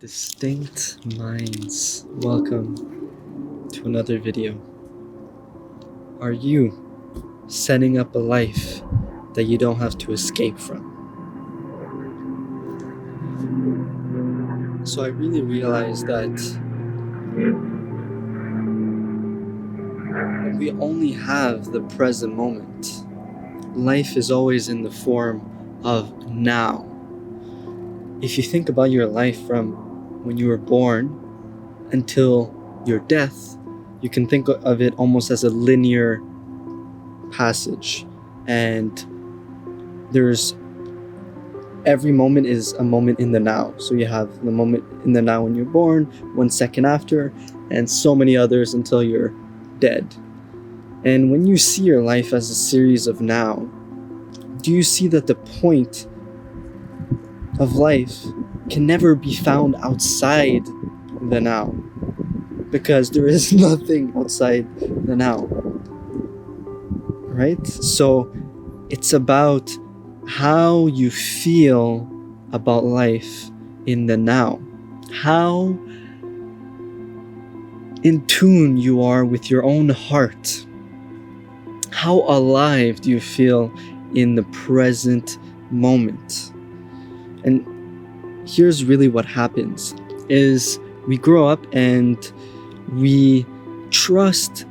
Distinct minds, welcome to another video. Are you setting up a life that you don't have to escape from? So I really realized that we only have the present moment. Life is always in the form of now. If you think about your life from when you were born until your death, you can think of it almost as a linear passage. And there's every moment is a moment in the now. So you have the moment in the now when you're born, 1 second after, and so many others until you're dead. And when you see your life as a series of now, do you see that the point of life can never be found outside the now? Because there is nothing outside the now, right? So it's about how you feel about life in the now, how in tune you are with your own heart, how alive do you feel in the present moment. And here's really what happens is we grow up and we trust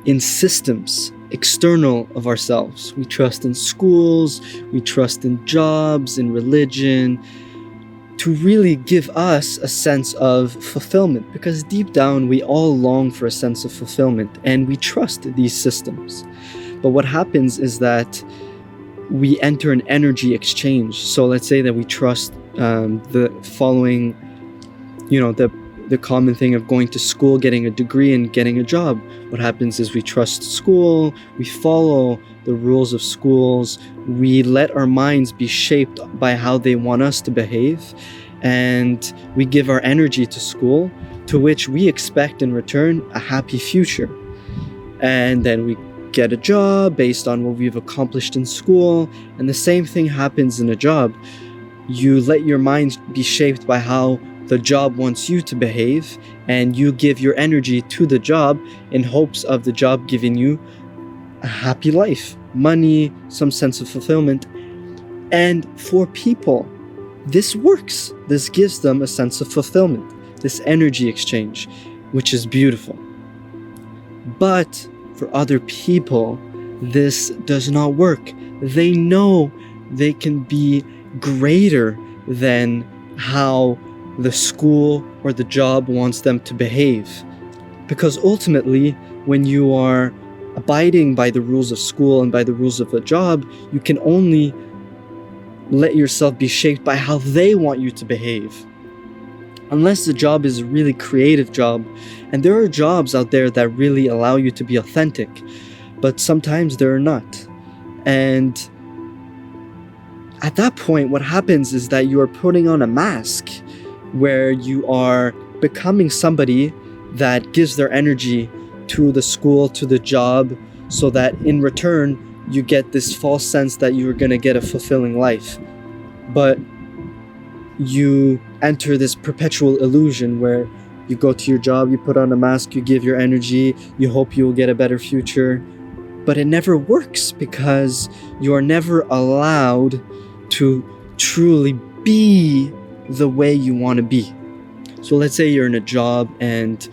in systems external of ourselves. We trust in schools, we trust in jobs, in religion, to really give us a sense of fulfillment, because deep down we all long for a sense of fulfillment and we trust these systems. But what happens is that we enter an energy exchange. So let's say that we trust the following, the common thing of going to school, getting a degree, and getting a job. What happens is we trust school, we follow the rules of schools, we let our minds be shaped by how they want us to behave, and we give our energy to school, to which we expect in return a happy future. And then we get a job based on what we've accomplished in school, and the same thing happens in a job. You let your mind be shaped by how the job wants you to behave, and you give your energy to the job in hopes of the job giving you a happy life, money, some sense of fulfillment. And for people, this works. This gives them a sense of fulfillment, this energy exchange, which is beautiful. But for other people, this does not work. They know they can be greater than how the school or the job wants them to behave. Because ultimately, when you are abiding by the rules of school and by the rules of a job, you can only let yourself be shaped by how they want you to behave. Unless the job is a really creative job, and there are jobs out there that really allow you to be authentic, but sometimes there are not. And at that point, what happens is that you are putting on a mask where you are becoming somebody that gives their energy to the school, to the job, so that in return you get this false sense that you're going to get a fulfilling life. But you enter this perpetual illusion where you go to your job, you put on a mask, you give your energy, you hope you'll get a better future, but it never works because you are never allowed to truly be the way you want to be. So let's say you're in a job and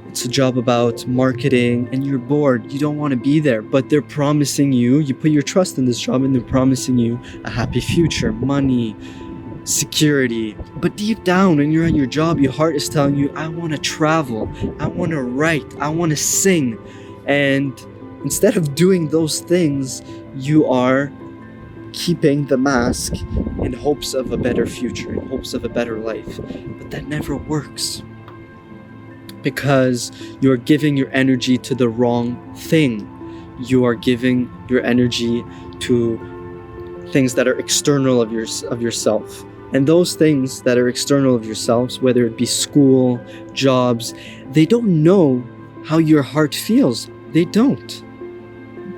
it's a job about marketing and you're bored, you don't want to be there, but they're promising you put your trust in this job and they're promising you a happy future, money, security. But deep down when you're at your job, your heart is telling you, I want to travel, I want to write, I want to sing. And instead of doing those things, you are keeping the mask in hopes of a better future, in hopes of a better life. But that never works, because you're giving your energy to the wrong thing. You are giving your energy to things that are external of yourself. And those things that are external of yourselves, whether it be school, jobs, they don't know how your heart feels. They don't.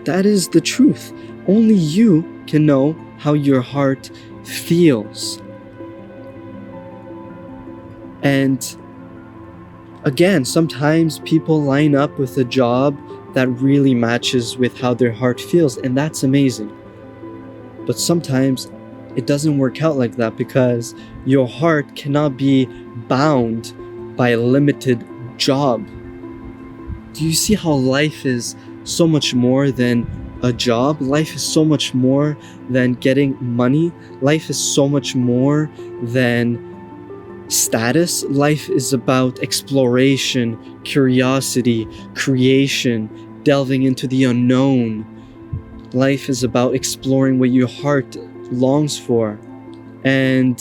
That is the truth. Only you can know how your heart feels. And again, sometimes people line up with a job that really matches with how their heart feels, and that's amazing. But sometimes it doesn't work out like that, because your heart cannot be bound by a limited job. Do you see how life is so much more than a job? Life is so much more than getting money. Life is so much more than status. Life is about exploration, curiosity, creation, delving into the unknown. Life is about exploring what your heart longs for. And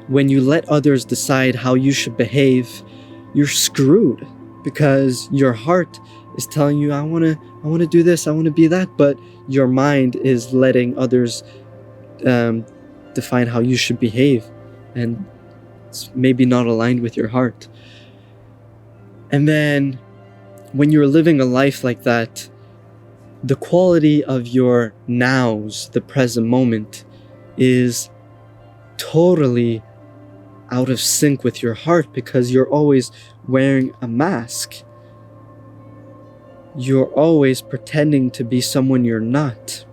when you let others decide how you should behave, you're screwed, because your heart is telling you, I want to do this, I want to be that, but your mind is letting others define how you should behave, and it's maybe not aligned with your heart. And then when you're living a life like that, the quality of your nows, the present moment, is totally out of sync with your heart, because you're always wearing a mask. You're always pretending to be someone you're not.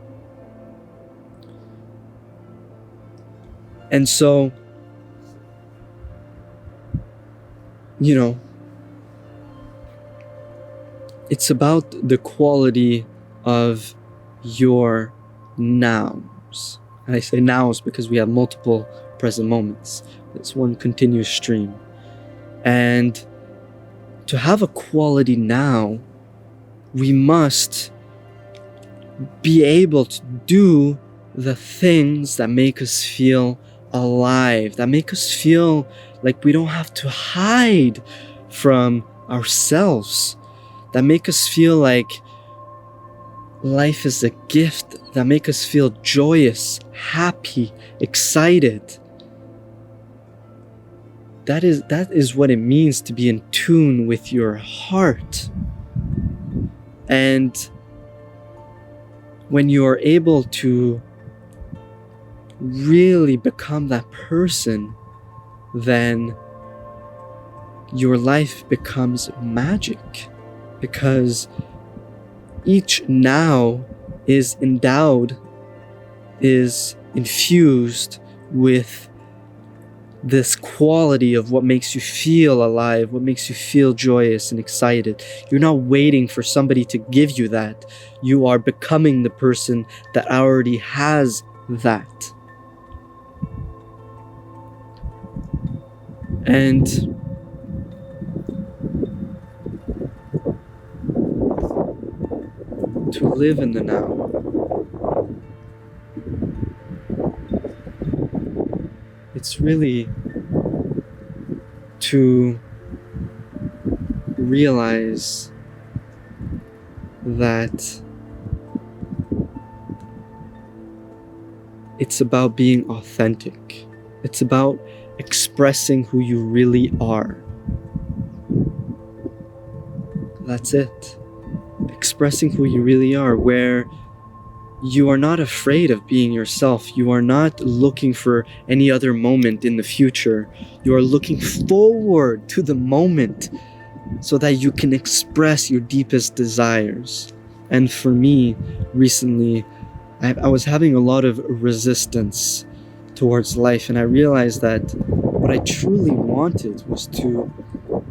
And so, it's about the quality of your nows. And I say nows because we have multiple present moments. It's one continuous stream. And to have a quality now, we must be able to do the things that make us feel alive, that make us feel like we don't have to hide from ourselves, that make us feel like life is a gift, that make us feel joyous, happy, excited. That is what it means to be in tune with your heart. And when you are able to really become that person, then your life becomes magic, because each now is infused with this quality of what makes you feel alive, what makes you feel joyous and excited. You're not waiting for somebody to give you that. You are becoming the person that already has that. And to live in the now, it's really to realize that it's about being authentic. It's about expressing who you really are. That's it. Expressing who you really are, where you are not afraid of being yourself. You are not looking for any other moment in the future. You are looking forward to the moment so that you can express your deepest desires. And for me, recently, I was having a lot of resistance towards life, and I realized that what I truly wanted was to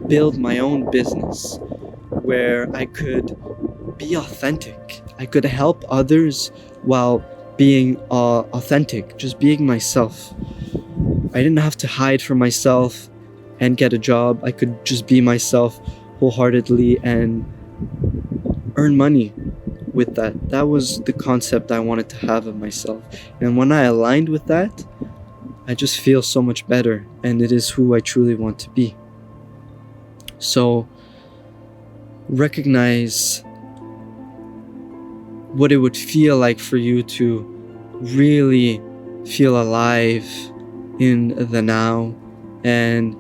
build my own business where I could be authentic. I could help others while being authentic, just being myself. I didn't have to hide from myself and get a job. I could just be myself wholeheartedly and earn money with that. That was the concept I wanted to have of myself. And when I aligned with that, I just feel so much better, and it is who I truly want to be. So recognize what it would feel like for you to really feel alive in the now, and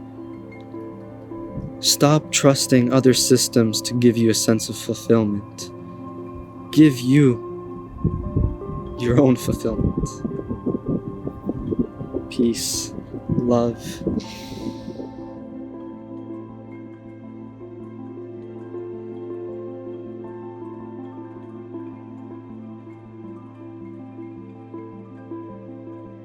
stop trusting other systems to give you a sense of fulfillment. Give you your own fulfillment. Peace, love.